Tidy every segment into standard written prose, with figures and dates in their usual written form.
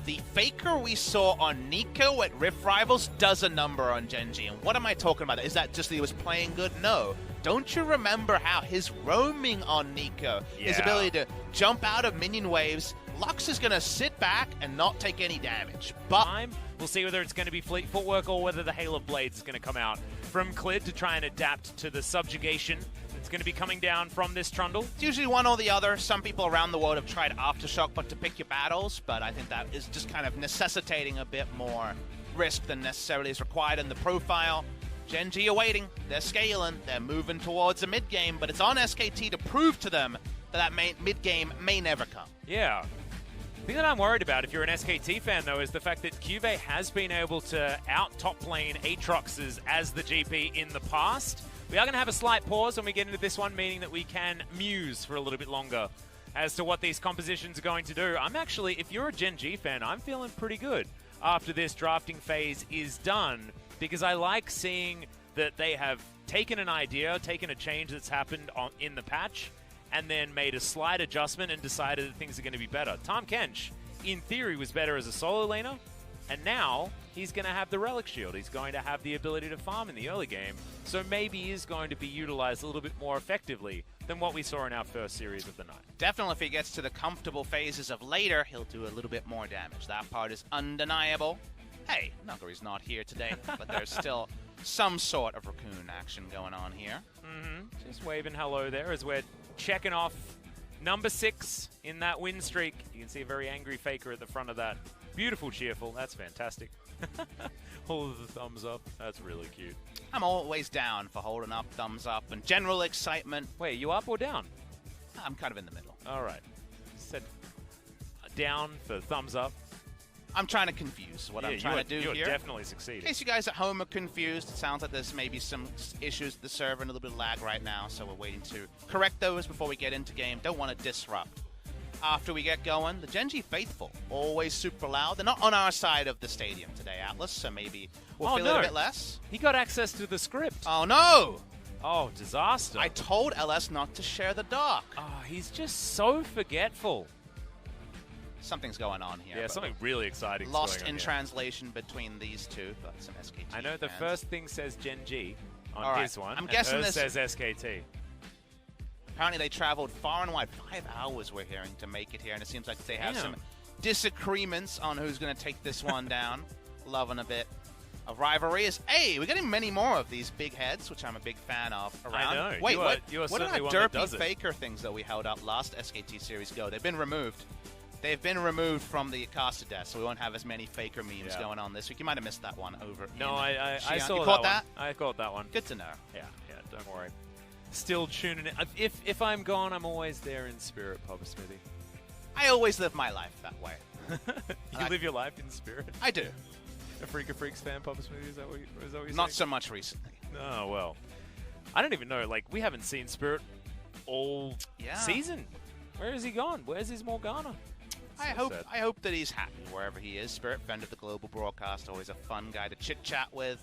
The Faker we saw on Nico at Rift Rivals does a number on Gen G. And what am I talking about? Is that just that he was playing good? No. Don't you remember how his roaming on Nico, his ability to jump out of minion waves, Lux is going to sit back and not take any damage. But we'll see whether it's going to be Fleet Footwork or whether the Hail of Blades is going to come out from Clid to try and adapt to the subjugation that's going to be coming down from this Trundle. It's usually one or the other. Some people around the world have tried Aftershock, but to pick your battles. But I think that is just kind of necessitating a bit more risk than necessarily is required in the profile. Gen G are waiting. They're scaling. They're moving towards a mid-game, but it's on SKT to prove to them that mid-game may never come. Yeah. The thing that I'm worried about, if you're an SKT fan, though, is the fact that Cuvée has been able to out-top lane Aatroxes as the GP in the past. We are going to have a slight pause when we get into this one, meaning that we can muse for a little bit longer as to what these compositions are going to do. I'm actually, if you're a Gen G fan, I'm feeling pretty good after this drafting phase is done, because I like seeing that they have taken an idea, taken a change that's happened in the patch, and then made a slight adjustment and decided that things are going to be better. Tahm Kench, in theory, was better as a solo laner, and now he's going to have the Relic Shield. He's going to have the ability to farm in the early game, so maybe he is going to be utilized a little bit more effectively than what we saw in our first series of the night. Definitely, if he gets to the comfortable phases of later, he'll do a little bit more damage. That part is undeniable. Hey, Nuggery's not here today, but there's still some sort of raccoon action going on here. Just waving hello there as we're checking off number 6 in that win streak. You can see a very angry Faker at the front of that. Beautiful, cheerful. That's fantastic. All of the thumbs up. That's really cute. I'm always down for holding up, thumbs up, and general excitement. Wait, you up or down? I'm kind of in the middle. All right. Said down for thumbs up. I'm trying to confuse what I'm trying to do here. You're definitely succeeding. In case you guys at home are confused, it sounds like there's maybe some issues with the server and a little bit of lag right now, so we're waiting to correct those before we get into game. Don't want to disrupt. After we get going, the Gen G faithful, always super loud. They're not on our side of the stadium today, Atlas, so maybe we'll feel it a bit less. He got access to the script. Oh, no! Oh, disaster. I told LS not to share the dock. Oh, he's just so forgetful. Something's going on here. Yeah, something really exciting. Lost in translation between these two, but some SKT I know the fans. first thing says Gen G on his one. I'm guessing and this says SKT. Apparently they traveled far and wide, 5 hours we're hearing, to make it here, and it seems like they have some disagreements on who's going to take this one down. Loving a bit of rivalry. Hey, we're getting many more of these big heads, which I'm a big fan of around. I know. Wait, you are what are certainly our one that derpy does it. Faker things that we held up last SKT series go? They've been removed. They've been removed from the caster desk, so we won't have as many Faker memes going on this week. You might have missed that one over. No, I saw you that caught one. that? I caught that one. Good to know. Yeah, don't worry. Still tuning in. If I'm gone, I'm always there in spirit, Papa Smithy. I always live my life that way. You live your life in spirit? I do. A Freak of Freaks fan, Papa Smithy? Is that what you're saying? Not so much recently. Oh, well. I don't even know. Like, we haven't seen Spirit all season. Where has he gone? Where's his Morgana? I hope that he's happy wherever he is. Spirit, friend of the global broadcast, always a fun guy to chit-chat with.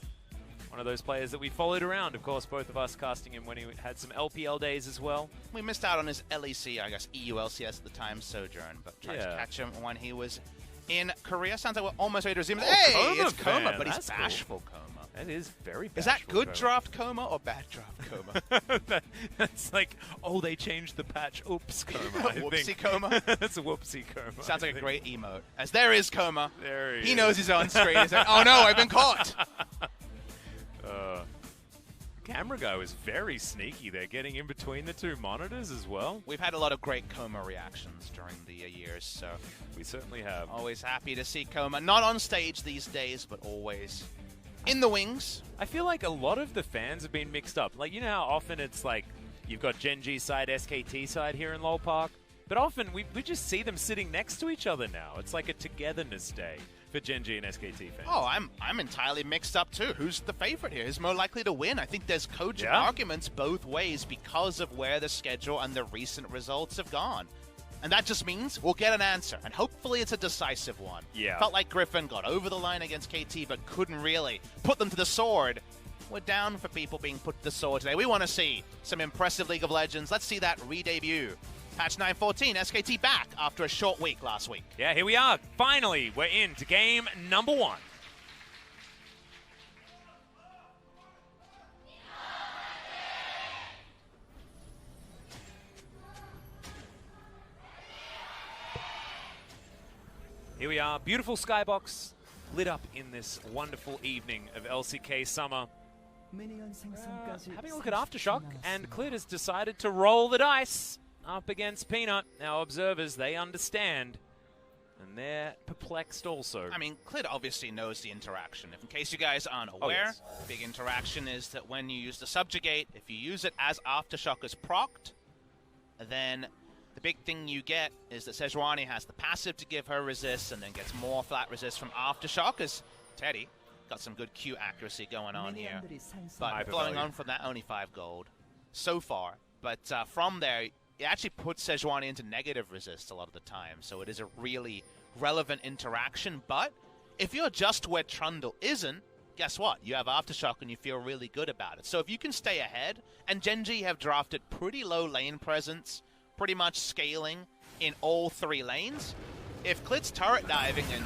One of those players that we followed around, of course, both of us casting him when he had some LPL days as well. We missed out on his LEC, I guess EU LCS at the time, Sojourn, but tried to catch him when he was in Korea. Sounds like we're almost ready to resume. Hey, Coma it's Coma, fan. but he's That's bashful cool. Coma. That is very bashful. Is that good Coma. draft Coma or bad draft Coma? That's like, oh, they changed the patch. Oops, Coma. Whoopsie Coma? That's a whoopsie Coma. Sounds like a great emote. As there is Coma. There he knows his own screen. He's like, oh no, I've been caught. Camera guy was very sneaky there, getting in between the two monitors as well. We've had a lot of great Coma reactions during the years, so we certainly have. Always happy to see Coma. Not on stage these days, but always in the wings. I feel like a lot of the fans have been mixed up. Like, you know how often it's like you've got Gen G side, SKT side here in Lowell Park? But often we just see them sitting next to each other now. It's like a togetherness day for Gen G and SKT fans. Oh, I'm entirely mixed up too. Who's the favorite here? Who's more likely to win? I think there's cogent arguments both ways because of where the schedule and the recent results have gone. And that just means we'll get an answer, and hopefully it's a decisive one. Yeah. Felt like Griffin got over the line against KT, but couldn't really put them to the sword. We're down for people being put to the sword today. We want to see some impressive League of Legends. Let's see that re-debut Patch 9.14, SKT back after a short week last week. Yeah, here we are. Finally, we're into game number 1. Here we are, beautiful skybox, lit up in this wonderful evening of LCK summer. Having a look at Aftershock, and Clit has decided to roll the dice up against Peanut. Now, observers, they understand, and they're perplexed also. I mean, Clit obviously knows the interaction. If in case you guys aren't aware, big interaction is that when you use the Subjugate, if you use it as Aftershock is procced, then the big thing you get is that Sejuani has the passive to give her resist and then gets more flat resist from Aftershock as Teddy got some good Q accuracy going on here. But flowing on from that, only 5 gold so far. But from there, it actually puts Sejuani into negative resist a lot of the time. So it is a really relevant interaction. But if you're just where Trundle isn't, guess what? You have Aftershock and you feel really good about it. So if you can stay ahead, and Gen.G have drafted pretty low lane presence, pretty much scaling in all 3 lanes. If Clit's turret diving and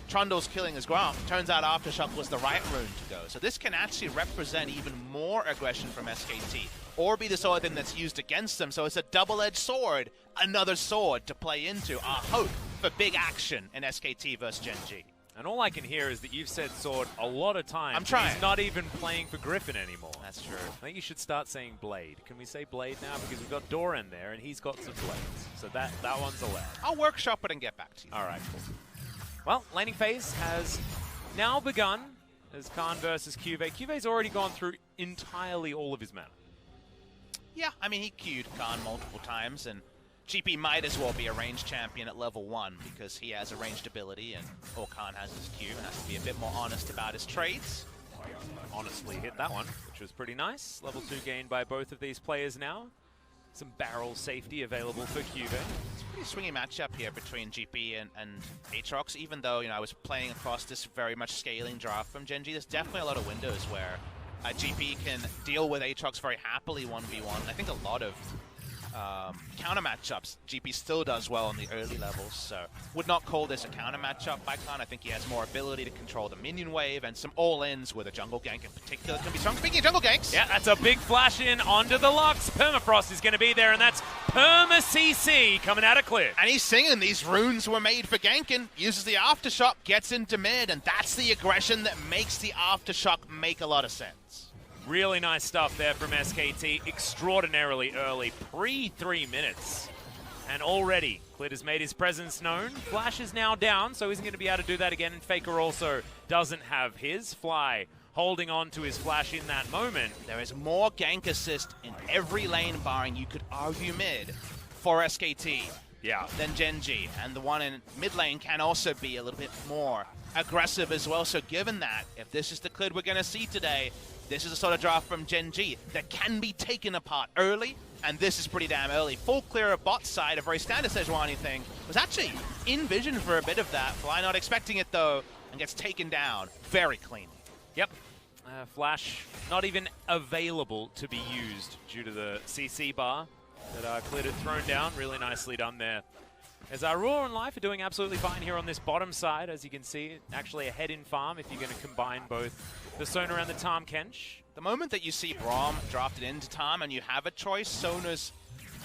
Trundle's killing his Gromp, turns out Aftershock was the right rune to go. So this can actually represent even more aggression from SKT, or be the sort of thing that's used against them. So it's a double-edged sword, another sword to play into. Our hope for big action in SKT versus Gen.G. And all I can hear is that you've said sword a lot of times. I'm trying. He's not even playing for Griffin anymore. That's true. I think you should start saying blade. Can we say blade now? Because we've got Doran there, and he's got some blades. So that one's allowed. I'll workshop it and get back to you. All right, cool. Well, laning phase has now begun as Khan versus QV. QV's already gone through entirely all of his mana. Yeah, I mean, he queued Khan multiple times, and GP might as well be a ranged champion at level 1 because he has a ranged ability and Khan has his Q and has to be a bit more honest about his trades. Honestly hit that one, which was pretty nice. Level 2 gained by both of these players now. Some barrel safety available for QV. It's a pretty swingy matchup here between GP and Aatrox, even though, I was playing across this very much scaling draft from Gen.G. There's definitely a lot of windows where GP can deal with Aatrox very happily 1v1. I think a lot of counter matchups, GP still does well in the early levels, so would not call this a counter matchup by Khan. I think he has more ability to control the minion wave, and some all-ins with a jungle gank in particular can be strong. Speaking of jungle ganks, yeah, that's a big flash in onto the Lux. Permafrost is going to be there, and that's Perma CC coming out of Cliff. And he's singing these runes were made for ganking, uses the Aftershock, gets into mid, and that's the aggression that makes the Aftershock make a lot of sense. Really nice stuff there from SKT, extraordinarily early, pre-3 minutes. And already, Clit has made his presence known. Flash is now down, so isn't going to be able to do that again. And Faker also doesn't have his Fly holding on to his Flash in that moment. There is more gank assist in every lane, barring you could argue mid, for SKT than Gen.G. And the one in mid lane can also be a little bit more aggressive as well. So given that, if this is the Clit we're going to see today, this is a sort of draft from Gen.G that can be taken apart early, and this is pretty damn early. Full clear of bot side, a very standard Sejuani thing. Was actually in vision for a bit of that. Fly not expecting it though, and gets taken down very cleanly. Yep. Flash not even available to be used due to the CC bar that Clit had thrown down. Really nicely done there. As Raw and Life are doing absolutely fine here on this bottom side, as you can see, actually ahead in farm if you're going to combine both the Sona and the Tahm Kench. The moment that you see Braum drafted into Tahm and you have a choice, Sona's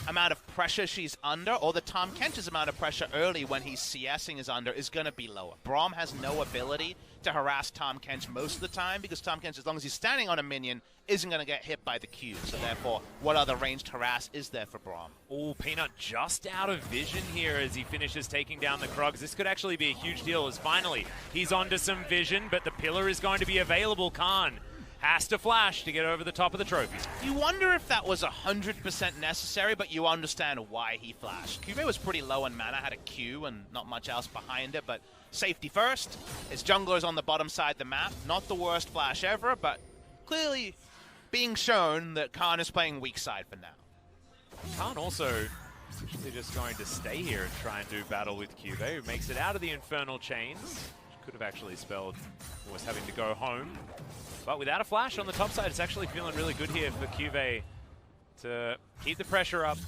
amount of pressure she's under, or the Tahm Kench's amount of pressure early when he's CSing is under, is going to be lower. Braum has no ability to harass Tahm Kench most of the time, because Tahm Kench, as long as he's standing on a minion, isn't going to get hit by the Q. So therefore, what other ranged harass is there for Braum? Oh, Peanut just out of vision here as he finishes taking down the Krugs. This could actually be a huge deal, as finally he's onto some vision, but the pillar is going to be available. Khan has to flash to get over the top of the trophy. You wonder if that was 100% necessary, but you understand why he flashed. QV was pretty low in mana, had a Q and not much else behind it, but safety first. His jungler's on the bottom side of the map. Not the worst flash ever, but clearly being shown that Khan is playing weak side for now. Khan also actually just going to stay here and try and do battle with QV, who makes it out of the Infernal Chains, which could have actually spelled was having to go home. But without a flash on the top side, it's actually feeling really good here for QV to keep the pressure up.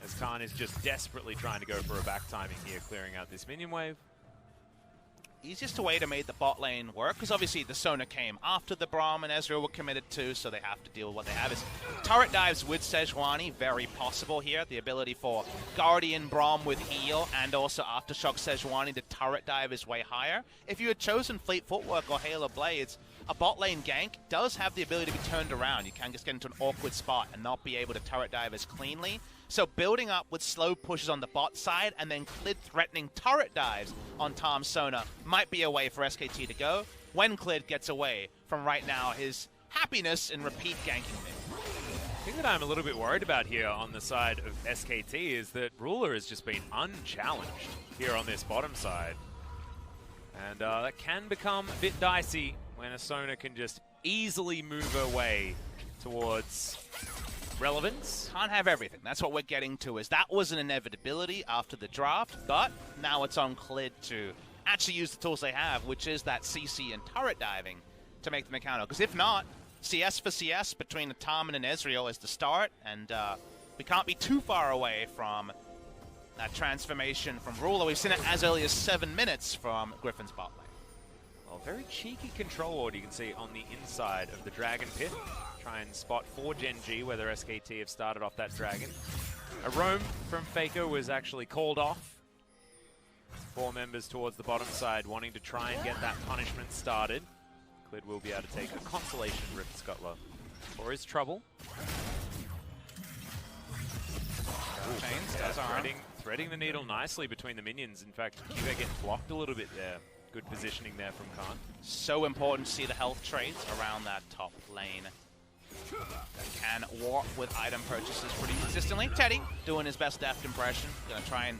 As as Khan is just desperately trying to go for a back timing here, clearing out this minion wave. Easiest way to make the bot lane work, because obviously the Sona came after the Braum and Ezreal were committed to, so they have to deal with what they have. Is turret dives with Sejuani, very possible here. The ability for Guardian Braum with heal and also Aftershock Sejuani to turret dive is way higher. If you had chosen Fleet Footwork or Halo Blades, a bot lane gank does have the ability to be turned around. You can just get into an awkward spot and not be able to turret dive as cleanly. So building up with slow pushes on the bot side and then Clid threatening turret dives on Tom Sona might be a way for SKT to go when Clid gets away from right now his happiness in repeat ganking mid. The thing that I'm a little bit worried about here on the side of SKT is that Ruler has just been unchallenged here on this bottom side. And that can become a bit dicey when a Sona can just easily move her way towards relevance. Can't have everything. That's what we're getting to, is that was an inevitability after the draft, but now it's on Clid to actually use the tools they have, which is that CC and turret diving to make them accountable. Because if not, CS for CS between a Tom and an Ezreal is the start, and we can't be too far away from that transformation from Ruler. We've seen it as early as 7 minutes from Griffin's bot lane. Well, very cheeky control ward you can see on the inside of the Dragon Pit. Try and spot for Gen G, whether SKT have started off that Dragon. A roam from Faker was actually called off. 4 members towards the bottom side wanting to try and get that punishment started. Clid will be able to take a consolation Rift Scuttler for his trouble. Threading the needle nicely between the minions. In fact, QV getting blocked a little bit there. Good positioning there from Khan. So important to see the health trades around that top lane. Can warp with item purchases pretty consistently. Teddy doing his best deft impression. Gonna try and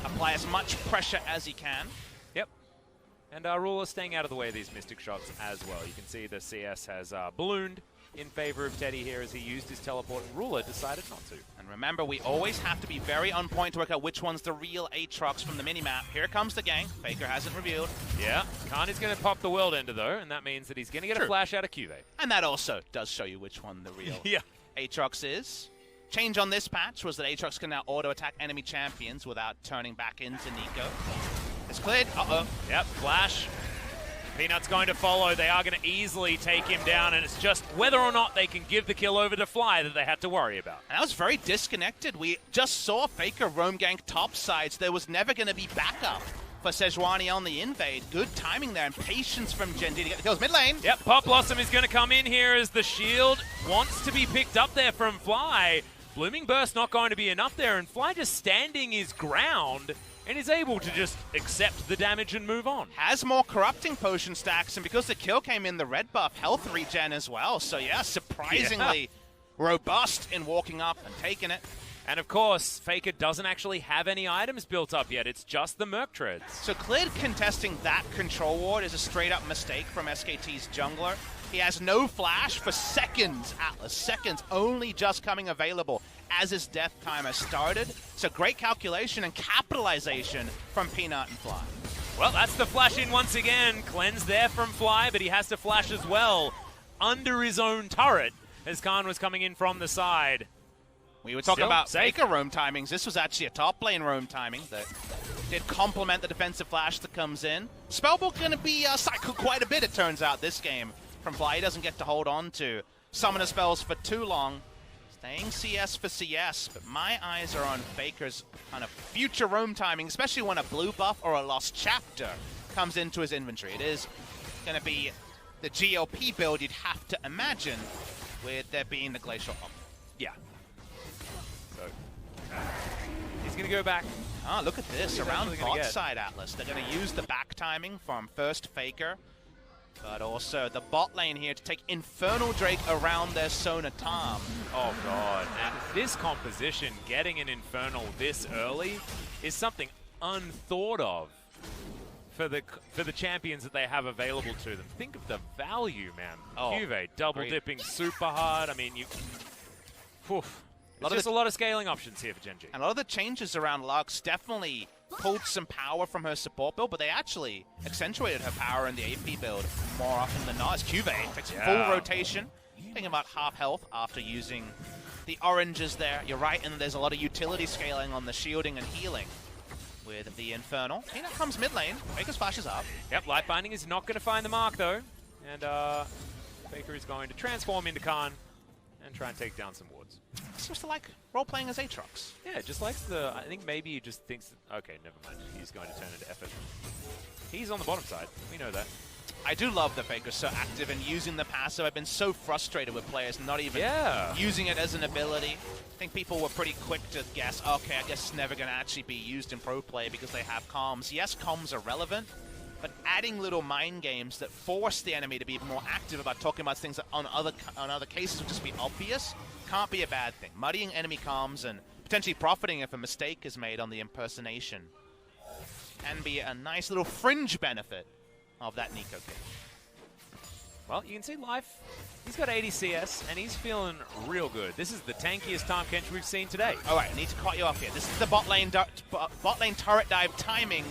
apply as much pressure as he can. Yep. And Ruler staying out of the way of these Mystic shots as well. You can see the CS has ballooned in favor of Teddy here as he used his teleport, and Ruler decided not to. And remember, we always have to be very on point to work out which one's the real Aatrox from the minimap. Here comes the gank. Faker hasn't revealed. Yeah, Khan is going to pop the world ender though, and that means that he's going to get a flash out of QV. And that also does show you which one the real Aatrox is. Change on this patch was that Aatrox can now auto-attack enemy champions without turning back into Nico. It's cleared. Uh-oh. Yep, flash. Peanut's going to follow. They are going to easily take him down, and it's just whether or not they can give the kill over to Fly that they had to worry about. And that was very disconnected. We just saw Faker roam gank top sides. There was never going to be backup for Sejuani on the invade. Good timing there and patience from Gen D to get the kills mid lane. Yep, Pop Blossom is going to come in here as the shield wants to be picked up there from Fly. Blooming Burst not going to be enough there, and Fly just standing his ground and is able to just accept the damage and move on. Has more Corrupting Potion stacks, and because the kill came in, the red buff, health regen as well. So yeah, surprisingly robust in walking up and taking it. And of course, Faker doesn't actually have any items built up yet. It's just the Merc Treads. So Clid contesting that control ward is a straight-up mistake from SKT's jungler. He has no flash for seconds, Atlas. Seconds only just coming available as his death timer started. So great calculation and capitalization from Peanut and Fly. Well, that's the flash in once again. Cleanse there from Fly, but he has to flash as well under his own turret as Khan was coming in from the side. We were talking about Faker roam timings. This was actually a top lane roam timing that did complement the defensive flash that comes in. Spellbook going to be cycled quite a bit, it turns out, this game from Fly. He doesn't get to hold on to summoner spells for too long. Staying CS for CS, but my eyes are on Faker's kind of future roam timing, especially when a blue buff or a lost chapter comes into his inventory. It is going to be the GOP build you'd have to imagine with there being the Glacial Up. Yeah. So, he's going to go back. Ah, look at this. Around bot side, Atlas. They're going to use the back timing from first Faker, but also the bot lane here to take Infernal Drake around their Sona Tom. Oh, God. And this composition, getting an Infernal this early, is something unthought of for the champions that they have available to them. Think of the value, man. Oh, QV double-dipping super hard. I mean, there's a lot of scaling options here for Gen G. And a lot of the changes around Lux definitely pulled some power from her support build, but they actually accentuated her power in the AP build more often than not. As QV takes full rotation, taking about half health after using the oranges there. You're right, and there's a lot of utility scaling on the shielding and healing with the Infernal. Peanut comes mid lane. Faker splashes up. Yep, Light Binding is not going to find the mark, though. And Faker is going to transform into Khan and try and take down some wards. Seems to like role-playing as Aatrox. Yeah, just likes the... I think maybe he just thinks... Okay, never mind. He's going to turn into effort. He's on the bottom side. We know that. I do love that Faker's so active and using the passive. I've been so frustrated with players not even using it as an ability. I think people were pretty quick to guess, okay, I guess it's never going to actually be used in pro play because they have comms. Yes, comms are relevant, but adding little mind games that force the enemy to be more active about talking about things that on other cases would just be obvious can't be a bad thing. Muddying enemy comms and potentially profiting if a mistake is made on the impersonation can be a nice little fringe benefit of that Nico kick. Well, you can see Life, he's got 80 CS, and he's feeling real good. This is the tankiest Tahm Kench we've seen today. All right, I need to cut you off here. This is the bot lane turret dive timing.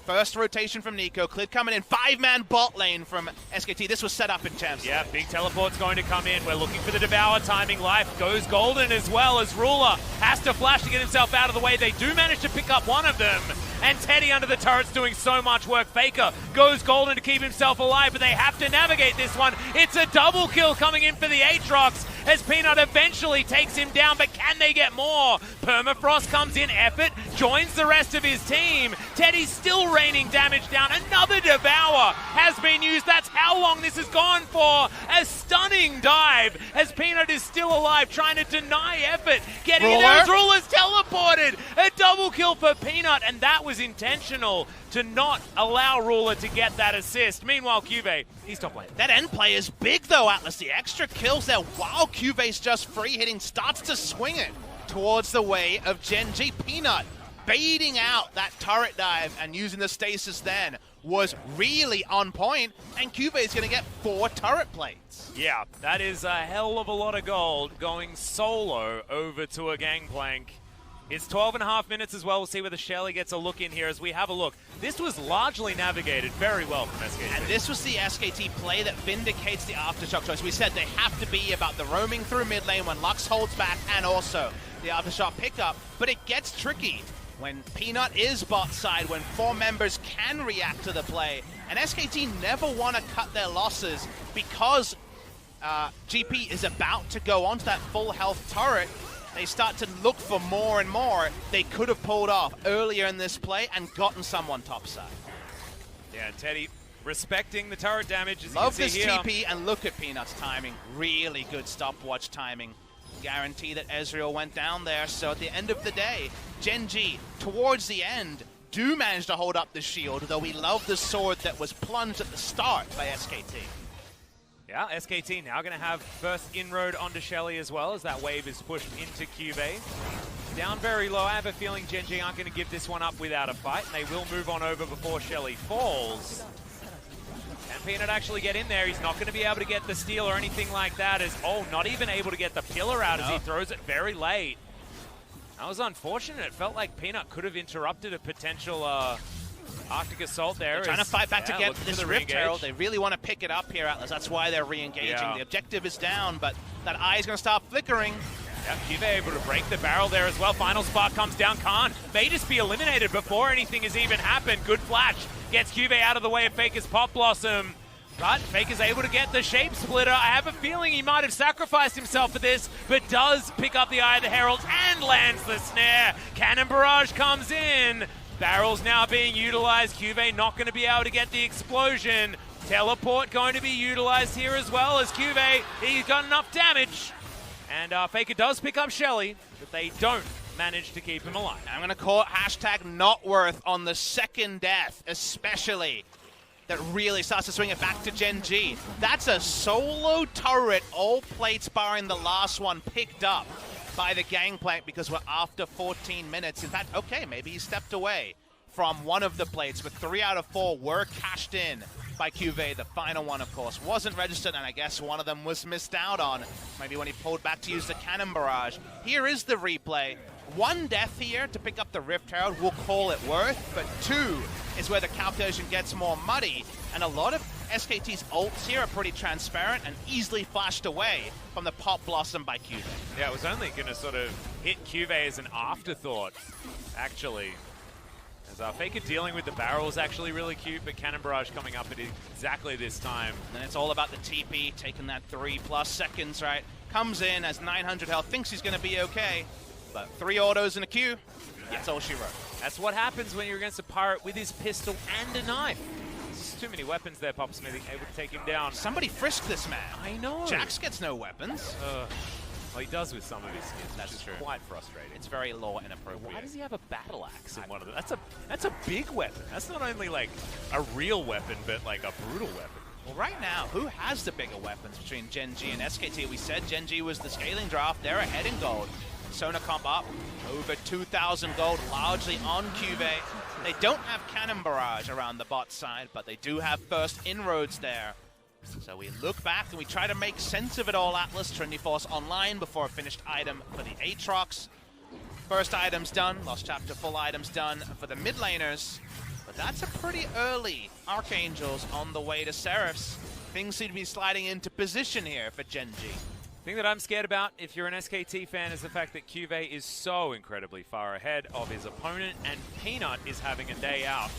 First rotation from Nico. Clid coming in. 5-man bot lane from SKT. This was set up in champs. Yeah, big teleport's going to come in. We're looking for the Devour timing. Life goes golden as well as Ruler has to flash to get himself out of the way. They do manage to pick up one of them. And Teddy under the turret's doing so much work. Faker goes golden to keep himself alive, but they have to navigate this one. It's a double kill coming in for the Aatrox as Peanut eventually takes him down, but can they get more? Permafrost comes in, effort, joins the rest of his team. Teddy's still raining damage down. Another Devour has been used. That's how long this has gone for. A stunning dive as Peanut is still alive, trying to deny effort. Getting in there as Ruler's teleported. A double kill for Peanut, and that was intentional to not allow Ruler to get that assist. Meanwhile, Cuvée, he's top lane. That end play is big though, Atlas. The extra kills there while Cuvé's just free hitting, starts to swing it towards the way of Gen G. Peanut baiting out that turret dive and using the stasis then was really on point, and Cuvé's going to get 4 turret plates. Yeah, that is a hell of a lot of gold going solo over to a Gangplank. It's 12.5 minutes as well. We'll see whether Shelly gets a look in here as we have a look. This was largely navigated very well from SKT. And this was the SKT play that vindicates the Aftershock choice. We said they have to be about the roaming through mid lane when Lux holds back and also the Aftershock pickup. But it gets tricky when Peanut is bot side, when 4 members can react to the play. And SKT never want to cut their losses because GP is about to go onto that full health turret. They start to look for more and more they could have pulled off earlier in this play and gotten someone topside. Yeah, Teddy respecting the turret damage as Love you can see this here. TP, and look at Peanut's timing. Really good stopwatch timing. Guarantee that Ezreal went down there, so at the end of the day, Gen G, towards the end, do manage to hold up the shield, though we love the sword that was plunged at the start by SKT. Yeah, SKT now going to have first inroad onto Shelly as well as that wave is pushed into Cuvée. Down very low. I have a feeling Gen G aren't going to give this one up without a fight, and they will move on over before Shelly falls. Can Peanut actually get in there? He's not going to be able to get the steal or anything like that as, not even able to get the pillar out as he throws it very late. That was unfortunate. It felt like Peanut could have interrupted a potential Arctic Assault there. They're trying to fight back to get this Rift Herald. They really want to pick it up here, Atlas. That's why they're re-engaging. Yeah. The objective is down, but that eye is going to start flickering. Yeah, Cuvée able to break the barrel there as well. Final spark comes down. Khan may just be eliminated before anything has even happened. Good flash. Gets Cuvée out of the way of Faker's Pop Blossom. But Faker's able to get the Shape Splitter. I have a feeling he might have sacrificed himself for this, but does pick up the Eye of the Herald and lands the snare. Cannon Barrage comes in. Barrels now being utilized. Cuvée not going to be able to get the explosion. Teleport going to be utilized here as well as Cuvée. He's got enough damage. And Faker does pick up Shelly, but they don't manage to keep him alive. I'm going to call it hashtag not worth on the second death, especially. That really starts to swing it back to Gen G. That's a solo turret, all plates barring the last one, picked up by the Gangplank because we're after 14 minutes. In fact, okay, maybe he stepped away from one of the plates, but 3 out of 4 were cashed in by Cuvée. The final one, of course, wasn't registered, and I guess one of them was missed out on. Maybe when he pulled back to use the Cannon Barrage. Here is the replay. 1 death here to pick up the Rift Herald, we'll call it worth, but 2 is where the calculation gets more muddy, and a lot of SKT's ults here are pretty transparent and easily flashed away from the Pop Blossom by QV. Yeah, it was only going to sort of hit QV as an afterthought, actually. As Faker dealing with the barrel is actually really cute, but Cannon Barrage coming up at exactly this time. And it's all about the TP, taking that 3+ seconds, right? Comes in as 900 health, thinks he's going to be okay, but 3 autos and a Q, that's all she wrote. That's what happens when you're against a pirate with his pistol and a knife. There's too many weapons there, Pop Smithy, able to take him down. Somebody frisked this man. I know. Jax gets no weapons. Well, he does with some of his skins. That's true. Quite frustrating. It's very lore inappropriate. Why does he have a battle axe in one of them? That's a big weapon. That's not only like a real weapon, but like a brutal weapon. Well, right now, who has the bigger weapons between Gen G and SKT? We said Gen G was the scaling draft. They're ahead in gold. Sona comp up, over 2,000 gold, largely on QV. They don't have Cannon Barrage around the bot side, but they do have first inroads there. So we look back and we try to make sense of it all, Atlas. Trinity Force online before a finished item for the Aatrox. First item's done, Lost Chapter full item's done for the mid laners. But that's a pretty early Archangels on the way to Seraphs. Things seem to be sliding into position here for Gen G. The thing that I'm scared about, if you're an SKT fan, is the fact that QV is so incredibly far ahead of his opponent, and Peanut is having a day out.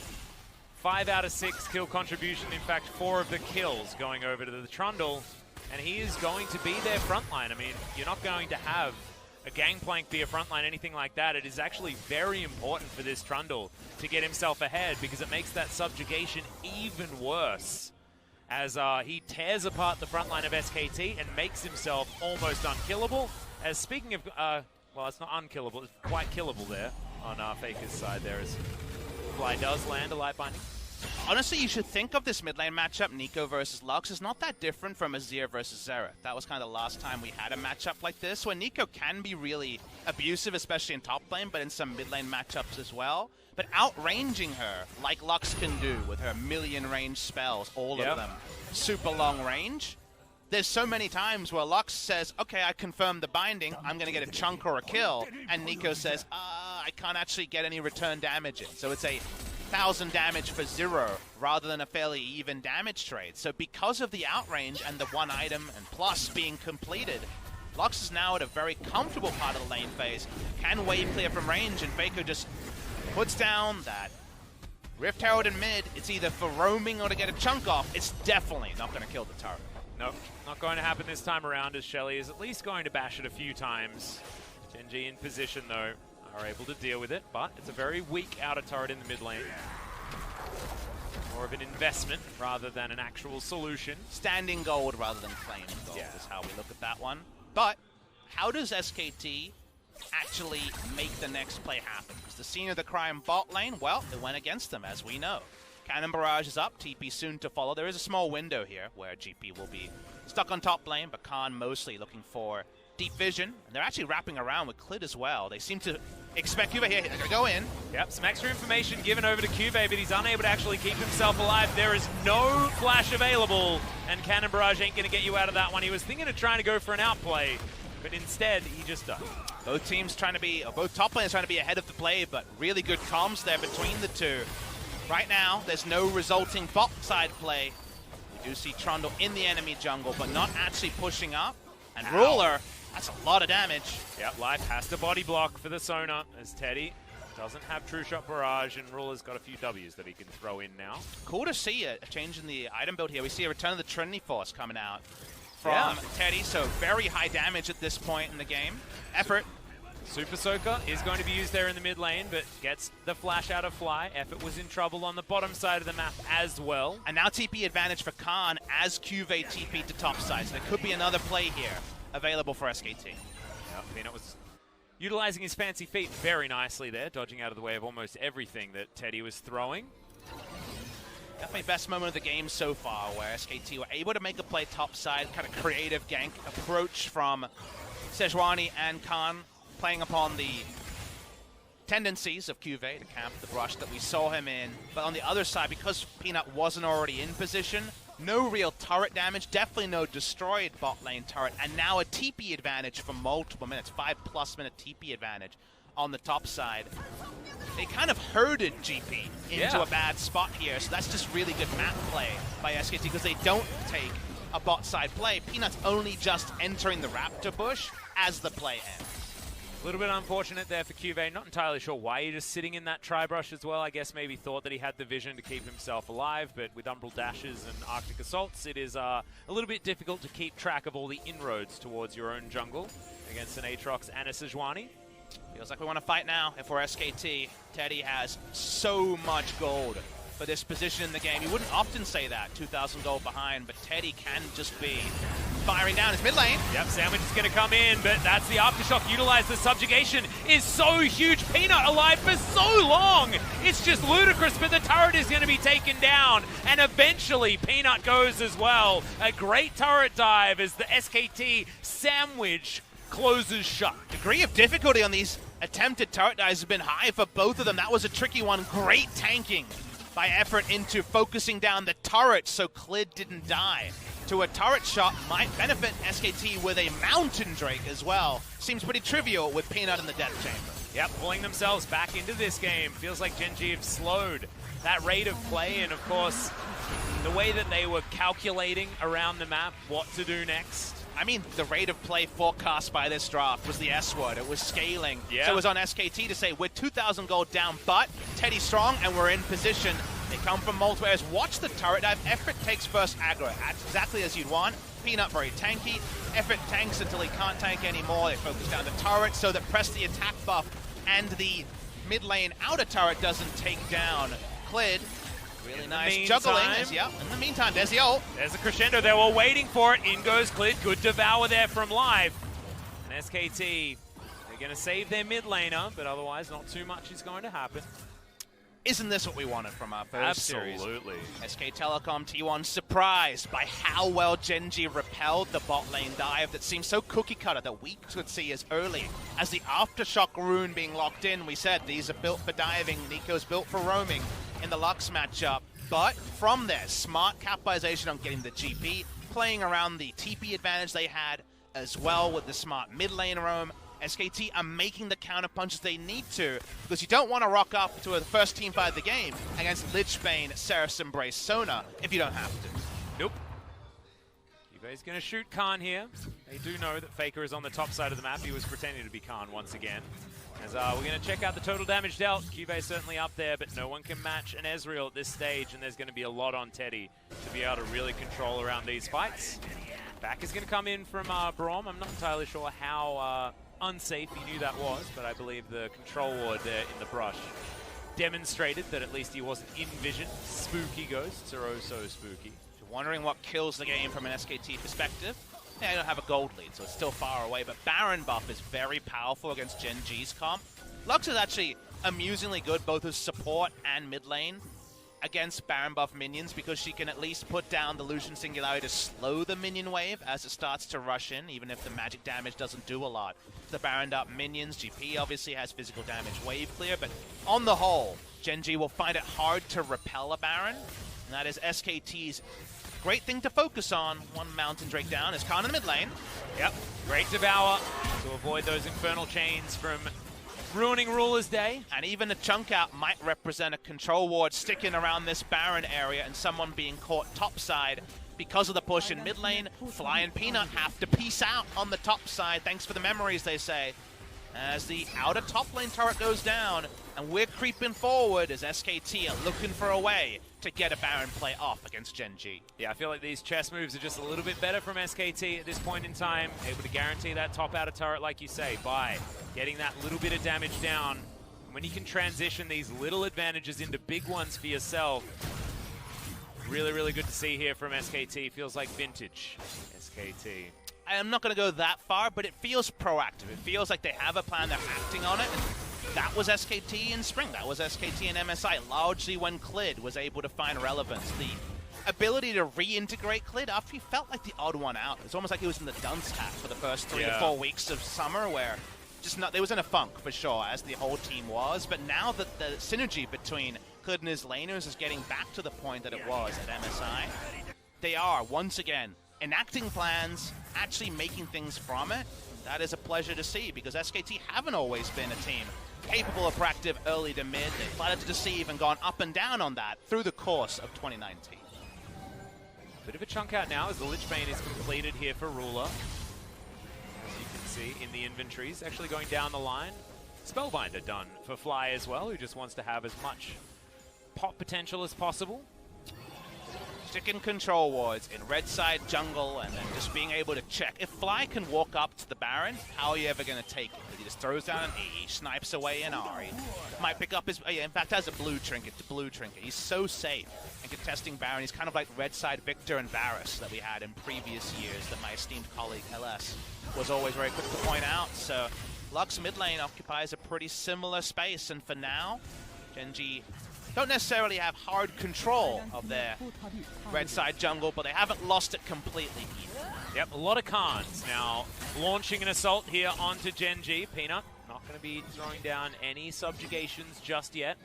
5 out of 6 kill contribution, in fact 4 of the kills going over to the Trundle, and he is going to be their frontline. I mean, you're not going to have a Gangplank be a frontline, anything like that. It is actually very important for this Trundle to get himself ahead, because it makes that subjugation even worse as he tears apart the frontline of SKT and makes himself almost unkillable. As speaking of, well, it's not unkillable, it's quite killable there on Faker's side there, as Fly does land a light binding. Honestly, you should think of this mid lane matchup, Nico versus Lux, is not that different from Azir versus Xerath. That was kind of the last time we had a matchup like this, where Nico can be really abusive, especially in top lane, but in some mid lane matchups as well. But outranging her, like Lux can do with her million range spells, all of them, super long range. There's so many times where Lux says, okay, I confirmed the binding, I'm going to get a chunk or a kill, and Nico says, I can't actually get any return damage in. So it's a 1,000 damage for 0 rather than a fairly even damage trade. So because of the outrange and the one item and plus being completed, Lux is now at a very comfortable part of the lane phase, can wave clear from range, and Faker just puts down that Rift Herald in mid. It's either for roaming or to get a chunk off. It's definitely not going to kill the turret. Nope, not going to happen this time around, as Shelly is at least going to bash it a few times. Gen G in position, though, are able to deal with it, but it's a very weak outer turret in the mid lane. More of an investment rather than an actual solution. Standing gold rather than claiming gold is how we look at that one. But how does SKT actually make the next play happen? Because the scene of the crime bot lane, well, it went against them, as we know. Cannon Barrage is up, TP soon to follow. There is a small window here where GP will be stuck on top lane, but Khan mostly looking for deep vision. And they're actually wrapping around with Clit as well. They seem to expect QV here to go in. Yep, some extra information given over to QV, but he's unable to actually keep himself alive. There is no flash available, and Cannon Barrage ain't going to get you out of that one. He was thinking of trying to go for an outplay, but instead he just doesn't. Both teams trying to be, or both top laners trying to be ahead of the play, but really good comms there between the two. Right now, there's no resulting bot side play. We do see Trundle in the enemy jungle, but not actually pushing up. And Ruler, that's a lot of damage. Yep, Life has to body block for the Sona, as Teddy doesn't have True Shot Barrage, and Ruler's got a few W's that he can throw in now. Cool to see a change in the item build here. We see a return of the Trinity Force coming out from Teddy, so very high damage at this point in the game. Effort. Super Soaker is going to be used there in the mid lane, but gets the flash out of Fly. Effort was in trouble on the bottom side of the map as well. And now TP advantage for Khan as QV TP to top side. So there could be another play here available for SKT. Yep, Peanut was utilizing his fancy feet very nicely there, dodging out of the way of almost everything that Teddy was throwing. Definitely best moment of the game so far, where SKT were able to make a play top side, kind of creative gank approach from Sejuani and Khan, playing upon the tendencies of QV to camp the brush that we saw him in. But on the other side, because Peanut wasn't already in position, no real turret damage, definitely no destroyed bot lane turret, and now a TP advantage for multiple minutes, 5+ minute TP advantage on the top side. They kind of herded GP into a bad spot here, so that's just really good map play by SKT because they don't take a bot side play. Peanut's only just entering the Raptor bush as the play ends. A little bit unfortunate there for QV. Not entirely sure why he's just sitting in that tri-brush as well. I guess maybe thought that he had the vision to keep himself alive, but with Umbral Dashes and Arctic Assaults, it is a little bit difficult to keep track of all the inroads towards your own jungle against an Aatrox and a Sejuani. Feels like we want to fight now if we're SKT. Teddy has so much gold for this position in the game. You wouldn't often say that, 2,000 gold behind, but Teddy can just be firing down his mid lane. Yep, Sandwich is going to come in, but that's the Aftershock utilized. The subjugation is so huge. Peanut alive for so long. It's just ludicrous, but the turret is going to be taken down, and eventually Peanut goes as well. A great turret dive as the SKT Sandwich closes shut. Degree of difficulty on these attempted turret dives has been high for both of them. That was a tricky one. Great tanking by effort into focusing down the turret so Clid didn't die. To a turret shot might benefit SKT with a Mountain Drake as well. Seems pretty trivial with Peanut in the death chamber. Yep, pulling themselves back into this game. Feels like Gen G have slowed that rate of play, and of course, the way that they were calculating around the map what to do next. I mean, the rate of play forecast by this draft was the S word. It was scaling. Yeah. So it was on SKT to say, we're 2,000 gold down, but Teddy's strong and we're in position. They come from multiple areas. Watch the turret dive. Effort takes first aggro. That's exactly as you'd want. Peanut very tanky. Effort tanks until he can't tank anymore. They focus down the turret so that press the attack buff and the mid lane outer turret doesn't take down Clid. Really nice juggling. In the meantime, there's the ult. There's a crescendo. They were waiting for it. In goes Clid. Good devour there from Live. And SKT, they're going to save their mid laner, but otherwise not too much is going to happen. Isn't this what we wanted from our first series? Absolutely. SK Telecom T1 surprised by how well Gen G repelled the bot lane dive that seemed so cookie cutter that we could see as early as the Aftershock rune being locked in. We said these are built for diving, Nico's built for roaming in the Lux matchup. But from there, smart capitalization on getting the GP, playing around the TP advantage they had, as well with the smart mid lane roam. SKT are making the counter punches they need to, because you don't want to rock up to a first team fight of the game against Lichbane, Seraph's Embrace, Sona if you don't have to. Nope. QV's going to shoot Khan here. They do know that Faker is on the top side of the map. He was pretending to be Khan once again. As we're going to check out the total damage dealt. QV certainly up there, but no one can match an Ezreal at this stage, and there's going to be a lot on Teddy to be able to really control around these fights. Back is going to come in from Braum. I'm not entirely sure how unsafe he knew that was, but I believe the control ward there in the brush demonstrated that at least he wasn't in vision. Spooky ghosts are oh so spooky. If you're wondering what kills the game from an SKT perspective, yeah, you don't have a gold lead, so it's still far away, but Baron buff is very powerful against Gen G's comp. Lux is actually amusingly good both as support and mid lane against Baron buff minions, because she can at least put down the Lucian Singularity to slow the minion wave as it starts to rush in, even if the magic damage doesn't do a lot. The Baron up minions, GP obviously has physical damage wave clear, but on the whole, Gen G will find it hard to repel a Baron, and that is SKT's great thing to focus on. One Mountain Drake down is Khan in the mid lane. Yep, great devour to avoid those infernal chains from ruining Ruler's Day. And even a chunk out might represent a control ward sticking around this Baron area and someone being caught topside because of the push in mid lane. Fly and Peanut have to peace out on the top side. Thanks for the memories, they say. As the outer top lane turret goes down, and we're creeping forward as SKT are looking for a way to get a Baron play off against Gen G. Yeah, I feel like these chess moves are just a little bit better from SKT at this point in time, able to guarantee that top outer turret, like you say, by getting that little bit of damage down. When you can transition these little advantages into big ones for yourself, really, really good to see here from SKT. Feels like vintage SKT. I'm not going to go that far, but it feels proactive. It feels like they have a plan, they're acting on it. And that was SKT in spring. That was SKT in MSI, largely when Clid was able to find relevance. The ability to reintegrate Clid after he felt like the odd one out. It's almost like he was in the dunce hat for the first 3 to 4 weeks of summer, where just not, they was in a funk for sure, as the whole team was. But now that the synergy between Clid and his laners is getting back to the point that it was at MSI, they are, once again, enacting plans, actually making things from it. That is a pleasure to see, because SKT haven't always been a team capable of proactive early to mid. They've started to deceive and gone up and down on that through the course of 2019. Bit of a chunk out now as the Lich Bane is completed here for Ruler. As you can see in the inventories, actually going down the line. Spellbinder done for Fly as well, who just wants to have as much pop potential as possible. Sticking control wards in red side jungle and then just being able to check. If Fly can walk up to the Baron, how are you ever going to take it? He just throws down an E, snipes away an R. He might pick up his, in fact, has a blue trinket. He's so safe and contesting Baron. He's kind of like red side Victor and Varus that we had in previous years that my esteemed colleague LS was always very quick to point out. So Lux mid lane occupies a pretty similar space, and for now, Gen.G don't necessarily have hard control of their red side jungle, but they haven't lost it completely either. Yep, a lot of Khans now launching an assault here onto Gen.G. Peanut not going to be throwing down any subjugations just yet.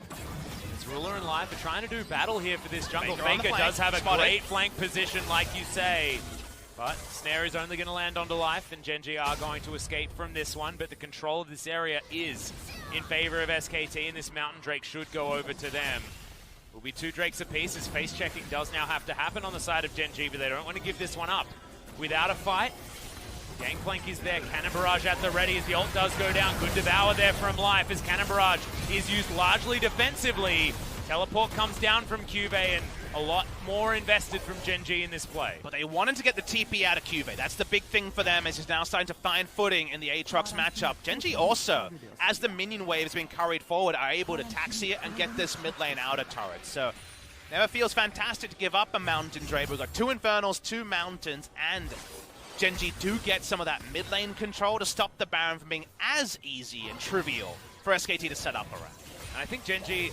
It's Ruler and Life are trying to do battle here for this jungle. Faker does have a great flank position, like you say. But Snare is only going to land onto Life, and Gen.G are going to escape from this one. But the control of this area is in favor of SKT, and this Mountain Drake should go over to them. Will be 2 Drakes apiece, as face checking does now have to happen on the side of Gen.G, but they don't want to give this one up. Without a fight, Gangplank is there. Cannon Barrage at the ready as the ult does go down. Good Devour there from Life as Cannon Barrage is used largely defensively. Teleport comes down from Cuvée, and a lot more invested from Gen.G in this play. But they wanted to get the TP out of Cuvée. That's the big thing for them, as he's now starting to find footing in the Aatrox matchup. Gen.G also, as the minion wave is being curried forward, are able to taxi it and get this mid lane out of turret. So, never feels fantastic to give up a Mountain Drake. We've got 2 Infernals, 2 Mountains, and Gen.G do get some of that mid lane control to stop the Baron from being as easy and trivial for SKT to set up around. And I think Gen.G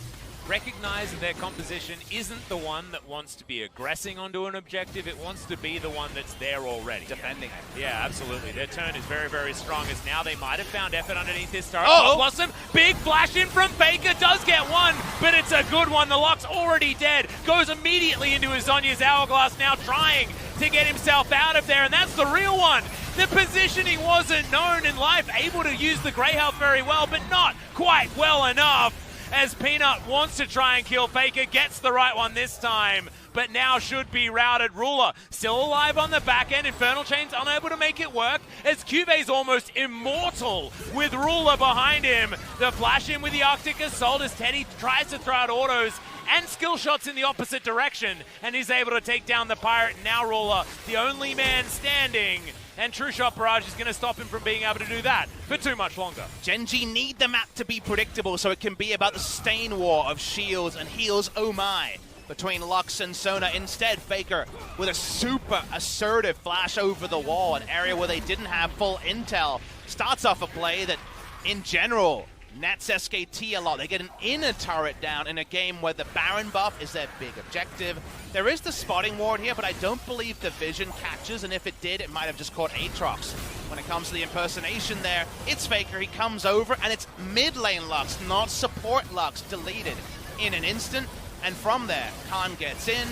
recognize that their composition isn't the one that wants to be aggressing onto an objective. It wants to be the one that's there already. Defending it. Yeah, absolutely. Their turn is very, very strong, as now they might have found effort underneath this turret. Oh! Blossom, big flash in from Faker, does get one, but it's a good one. The Lock's already dead. Goes immediately into his Zhonya's Hourglass, now trying to get himself out of there, and that's the real one. The positioning wasn't known in Life, able to use the Grey Health very well, but not quite well enough, as Peanut wants to try and kill Faker, gets the right one this time, but now should be routed. Ruler still alive on the back end. Infernal Chain's unable to make it work, as Cuvé's almost immortal with Ruler behind him. The flash in with the Arctic Assault as Teddy tries to throw out autos and skill shots in the opposite direction, and he's able to take down the Pirate. Now Ruler, the only man standing, and True Shot Barrage is going to stop him from being able to do that for too much longer. Gen.G need the map to be predictable so it can be about the sustain war of shields and heals, oh my, between Lux and Sona. Instead, Faker with a super assertive flash over the wall, an area where they didn't have full intel, starts off a play that, in general, nets SKT a lot. They get an inner turret down in a game where the Baron buff is their big objective. There is the spotting ward here, but I don't believe the vision catches, and if it did, it might have just caught Aatrox. When it comes to the impersonation there, it's Faker. He comes over, and it's mid lane Lux, not support Lux, deleted in an instant. And from there, Khan gets in.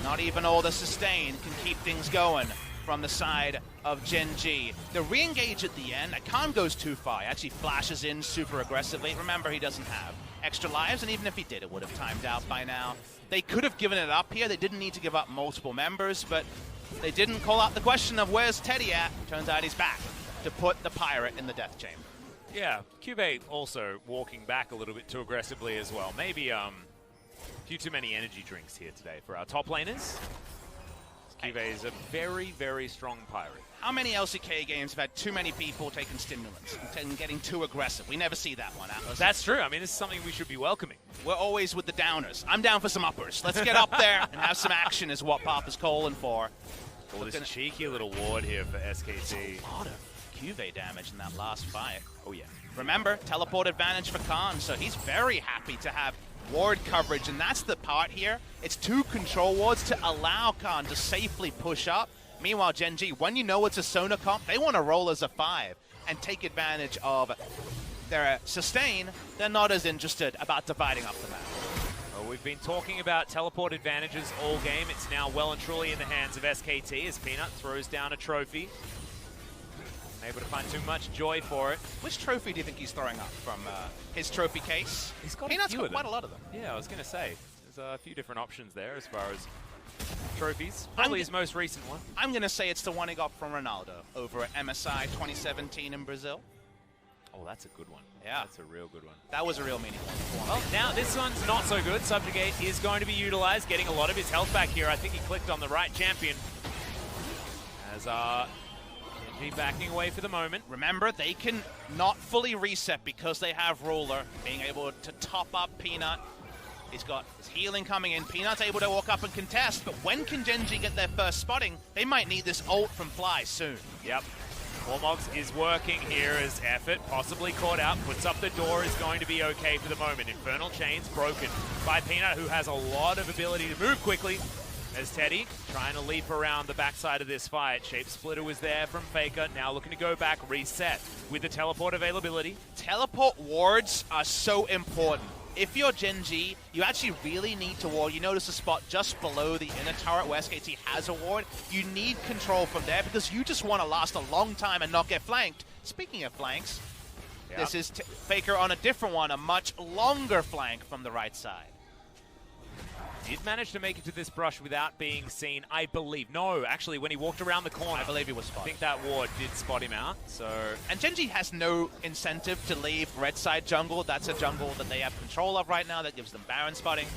Not even all the sustain can keep things going from the side of Gen.G. The re-engage at the end, Khan goes too far. He actually flashes in super aggressively. Remember, he doesn't have extra lives, and even if he did, it would have timed out by now. They could have given it up here. They didn't need to give up multiple members, but they didn't call out the question of where's Teddy at. Turns out he's back to put the Pirate in the death chamber. Yeah, Cuvée also walking back a little bit too aggressively as well. Maybe a few too many energy drinks here today for our top laners. Cuvée is a very, very strong Pirate. How many LCK games have had too many people taking stimulants and getting too aggressive? We never see that one, Atlas. That's true. I mean, this is something we should be welcoming. We're always with the downers. I'm down for some uppers. Let's get up there and have some action is what Pop is calling for. Oh, this cheeky little ward here for SKT. A lot of Cuvée damage in that last fight. Oh, yeah. Remember, teleport advantage for Khan, so he's very happy to have ward coverage, and that's the part here. It's 2 control wards to allow Khan to safely push up. Meanwhile, Gen.G, when you know it's a Sona comp, they want to roll as a 5 and take advantage of their sustain. They're not as interested about dividing up the map. Well, we've been talking about teleport advantages all game. It's now well and truly in the hands of SKT as Peanut throws down a trophy. Unable to find too much joy for it. Which trophy do you think he's throwing up from his trophy case? He's got Peanut's got quite a lot of them. Yeah, I was going to say. There's a few different options there as far as trophies. Probably his most recent one. I'm going to say it's the one he got from Ronaldo over at MSI 2017 in Brazil. Oh, that's a good one. Yeah. That's a real good one. That was a real meaningful one. Well, now this one's not so good. Subjugate is going to be utilized, getting a lot of his health back here. I think he clicked on the right champion. As Genji backing away for the moment. Remember, they can not fully reset because they have Ruler being able to top up Peanut. He's got his healing coming in. Peanut's able to walk up and contest, but when can Genji get their first spotting? They might need this ult from Fly soon. Yep. Warmogs is working here as effort, possibly caught out, puts up the door, is going to be okay for the moment. Infernal Chains broken by Peanut, who has a lot of ability to move quickly. As Teddy trying to leap around the backside of this fight. Shape Splitter was there from Faker, now looking to go back, reset with the teleport availability. Teleport wards are so important. If you're Genji, you actually really need to ward. You notice a spot just below the inner turret where SKT has a ward. You need control from there because you just want to last a long time and not get flanked. Speaking of flanks, this is Faker on a different one, a much longer flank from the right side. Did manage to make it to this brush without being seen, I believe. No, actually, when he walked around the corner, I believe he was spotted. I think that ward did spot him out, so... And Genji has no incentive to leave red side jungle. That's a jungle that they have control of right now. That gives them Baron spotting.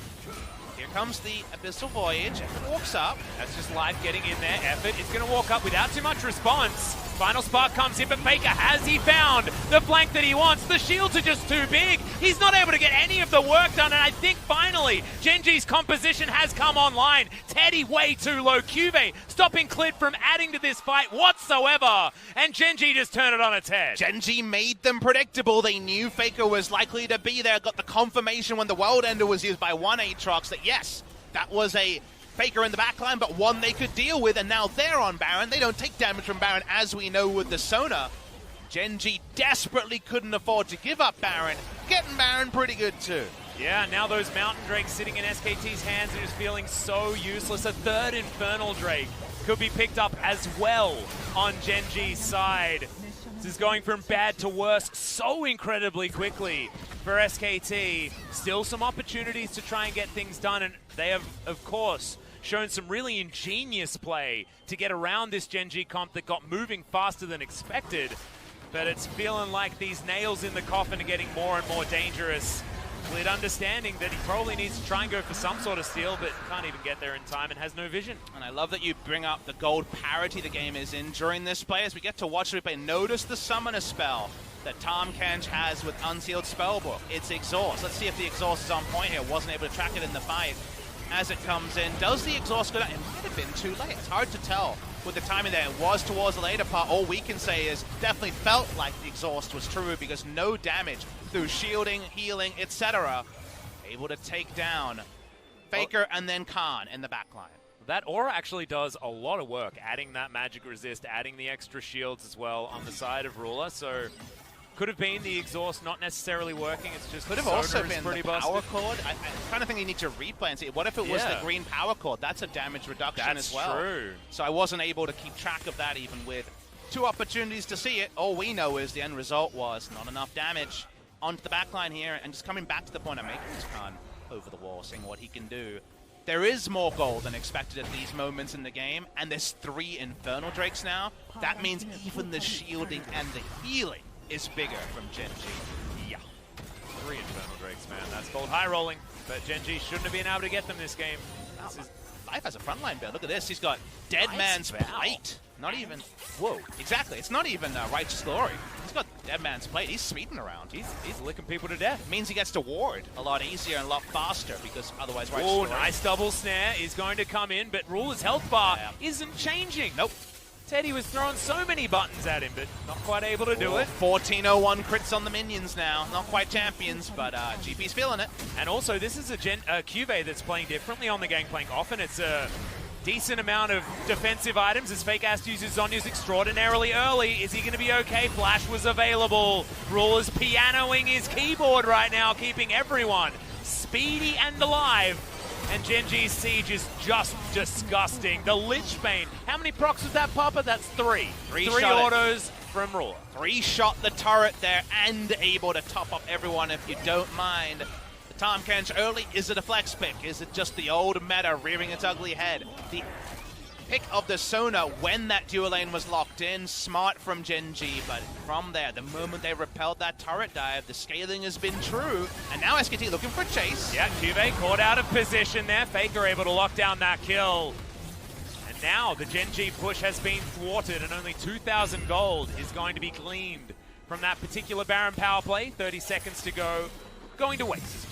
Here comes the Abyssal Voyage. Effort walks up. That's just Life getting in there. Effort is going to walk up without too much response. Final Spark comes in, but Faker, has he found the flank that he wants? The shields are just too big. He's not able to get any of the work done, and I think finally Genji's composition has come online. Teddy way too low. Cuvee stopping Clid from adding to this fight whatsoever, and Genji just turned it on its head. Genji made them predictable. They knew Faker was likely to be there. Got the confirmation when the World Ender was used by one Aatrox that yes, that was a Faker in the backline, but one they could deal with, and now they're on Baron. They don't take damage from Baron, as we know with the Sona. Genji desperately couldn't afford to give up Baron. Getting Baron pretty good too. Yeah, now those Mountain Drakes sitting in SKT's hands are just feeling so useless. A third Infernal Drake could be picked up as well on Genji's side. This is going from bad to worse so incredibly quickly for SKT. Still some opportunities to try and get things done, and they have, of course, shown some really ingenious play to get around this Genji comp that got moving faster than expected. But it's feeling like these nails in the coffin are getting more and more dangerous. Clid understanding that he probably needs to try and go for some sort of steal, but can't even get there in time and has no vision. And I love that you bring up the gold parity the game is in during this play. As we get to watch the replay, notice the summoner spell that Tom Kench has with Unsealed Spellbook. It's Exhaust. Let's see if the Exhaust is on point here. Wasn't able to track it in the fight. As it comes in, does the Exhaust go down? It might have been too late. It's hard to tell with the timing there. It was towards the later part. All we can say is definitely felt like the Exhaust was true because no damage through shielding, healing, etc. Able to take down Faker and then Khan in the backline. That aura actually does a lot of work, adding that magic resist, adding the extra shields as well on the side of Ruler. So could have been the Exhaust not necessarily working. It's just could have also been the power cord. I kind of think you need to replay and see. What if it was the green power cord? That's a damage reduction as well. That's true. So I wasn't able to keep track of that even with two opportunities to see it. All we know is the end result was not enough damage onto the backline here, and just coming back to the point I'm making this Khan over the wall, seeing what he can do. There is more gold than expected at these moments in the game, and there's 3 Infernal Drakes now. That means even the shielding and the healing is bigger from Genji. Yeah. 3 Infernal Drakes, man. That's called high rolling, but Genji shouldn't have been able to get them this game. Life has a frontline build. Look at this. He's got Dead Man's Plate. Not even... Whoa. Exactly. It's not even Righteous Glory. He's got Dead Man's Plate. He's speeding around. He's licking people to death. It means he gets to ward a lot easier and a lot faster because otherwise Righteous Glory... Glory... nice double snare is going to come in, but Ruler's health bar isn't changing. Nope. Teddy was throwing so many buttons at him, but not quite able to do it. 1401 crits on the minions now. Not quite champions, but GP's feeling it. And also, this is a Cuvee that's playing differently on the Gangplank. Often it's a decent amount of defensive items as Fake Ass uses Zonya's extraordinarily early. Is he going to be okay? Flash was available. Ruler's pianoing his keyboard right now, keeping everyone speedy and alive. And Genji's Siege is just disgusting. The Lich Bane. How many procs was that, Papa? That's 3. 3 autos. from Ruler. 3-shot the turret there and able to top up everyone if you don't mind. The Tom Kench early, is it a flex pick? Is it just the old meta rearing its ugly head? The pick of the Sona when that dual lane was locked in, smart from Gen G, but from there, the moment they repelled that turret dive, the scaling has been true, and now SKT looking for chase. Yeah, Cuvée caught out of position there. Faker able to lock down that kill. And now the Gen G push has been thwarted, and only 2,000 gold is going to be gleaned from that particular Baron power play. 30 seconds to go, going to waste.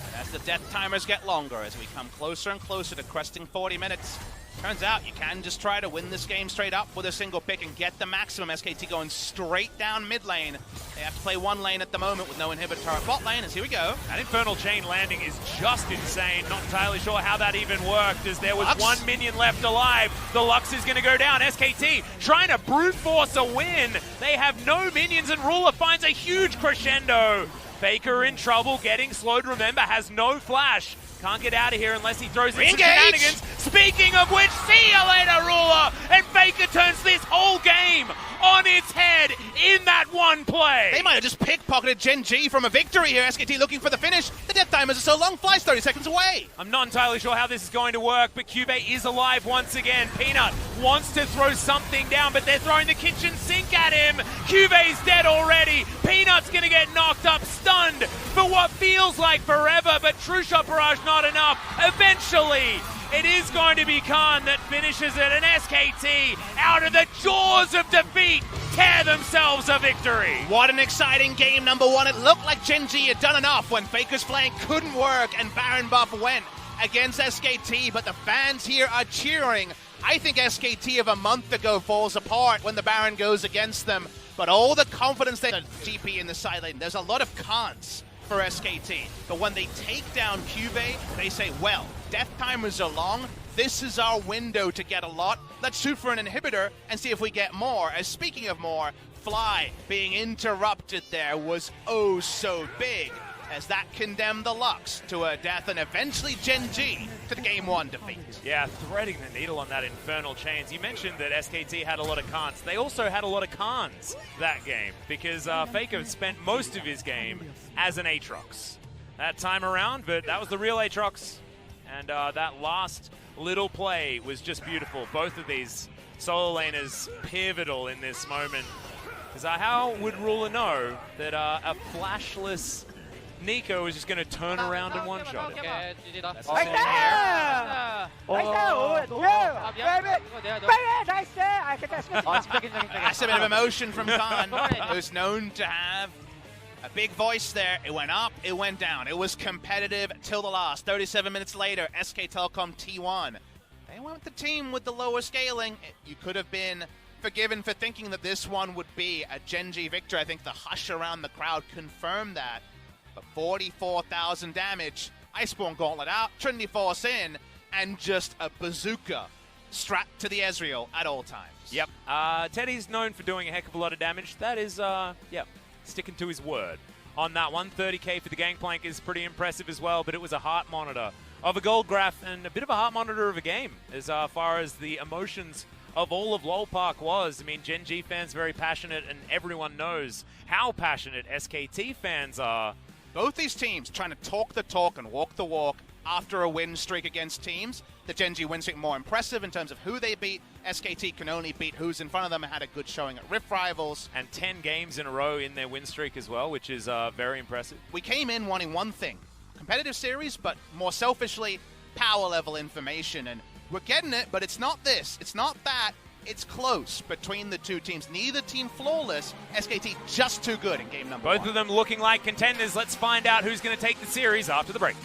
And as the death timers get longer, as we come closer and closer to cresting 40 minutes, turns out you can just try to win this game straight up with a single pick and get the maximum. SKT going straight down mid lane. They have to play one lane at the moment with no inhibitor. Bot lane, as here we go. That Infernal Chain landing is just insane. Not entirely sure how that even worked, as there was Lux. one minion left alive. The Lux is going to go down. SKT trying to brute force a win. They have no minions, and Ruler finds a huge crescendo. Faker in trouble, getting slowed. Remember, has no flash. Can't get out of here unless he throws in some shenanigans. Speaking of which, see you later, Ruler! And Faker turns this whole game on its head in that one play. They might have just pickpocketed Gen G from a victory here. SKT looking for the finish. The death timers are so long, flies 30 seconds away. I'm not entirely sure how this is going to work, but Cuvée is alive once again. Peanut wants to throw something down, but they're throwing the kitchen sink at him. Cuvé's dead already. Peanut's going to get knocked up, stunned for what feels like forever, but True Shot Barrage not enough. Eventually, it is going to be Khan that finishes it, and SKT, out of the jaws of defeat, tear themselves a victory. What an exciting game, number one. It looked like Gen G had done enough when Faker's flank couldn't work and Baron buff went against SKT, but the fans here are cheering. I think SKT of a month ago falls apart when the Baron goes against them, but all the confidence that the GP in the side lane, there's a lot of cons for SKT, but when they take down Cuvée, they say, well, death timers are long, this is our window to get a lot, let's shoot for an inhibitor and see if we get more. As speaking of more, Fly being interrupted there was oh so big, as that condemned the Lux to a death and eventually Gen G to the game one defeat. Yeah, threading the needle on that Infernal Chains. You mentioned that SKT had a lot of cons. They also had a lot of cons that game, because Faker spent most of his game as an Aatrox that time around, but that was the real Aatrox. And that last little play was just beautiful. Both of these solo laners pivotal in this moment. Because how would Ruler know that a flashless Nico is just going to turn around and one-shot it? That's Right there! a bit of emotion from Khan, who's known to have a big voice there. It went up, it went down. It was competitive till the last. 37 minutes later, SK Telecom T1. They went with the team with the lower scaling. You could have been forgiven for thinking that this one would be a Gen G victory. I think the hush around the crowd confirmed that. But 44,000 damage, Iceborne Gauntlet out, Trinity Force in, and just a bazooka strapped to the Ezreal at all times. Yep. Teddy's known for doing a heck of a lot of damage. That is, sticking to his word. On that one, 30k for the Gangplank is pretty impressive as well, but it was a heart monitor of a gold graph and a bit of a heart monitor of a game as far as the emotions of all of LoL Park was. I mean, Gen G fans very passionate, and everyone knows how passionate SKT fans are. Both these teams trying to talk the talk and walk the walk after a win streak against teams. The Gen G win streak more impressive in terms of who they beat. SKT can only beat who's in front of them and had a good showing at Rift Rivals. And 10 games in a row in their win streak as well, which is very impressive. We came in wanting one thing, competitive series, but more selfishly, power level information. And we're getting it, but it's not this, it's not that. It's close between the two teams. Neither team flawless. SKT just too good in game number one. Both of them looking like contenders. Let's find out who's going to take the series after the break.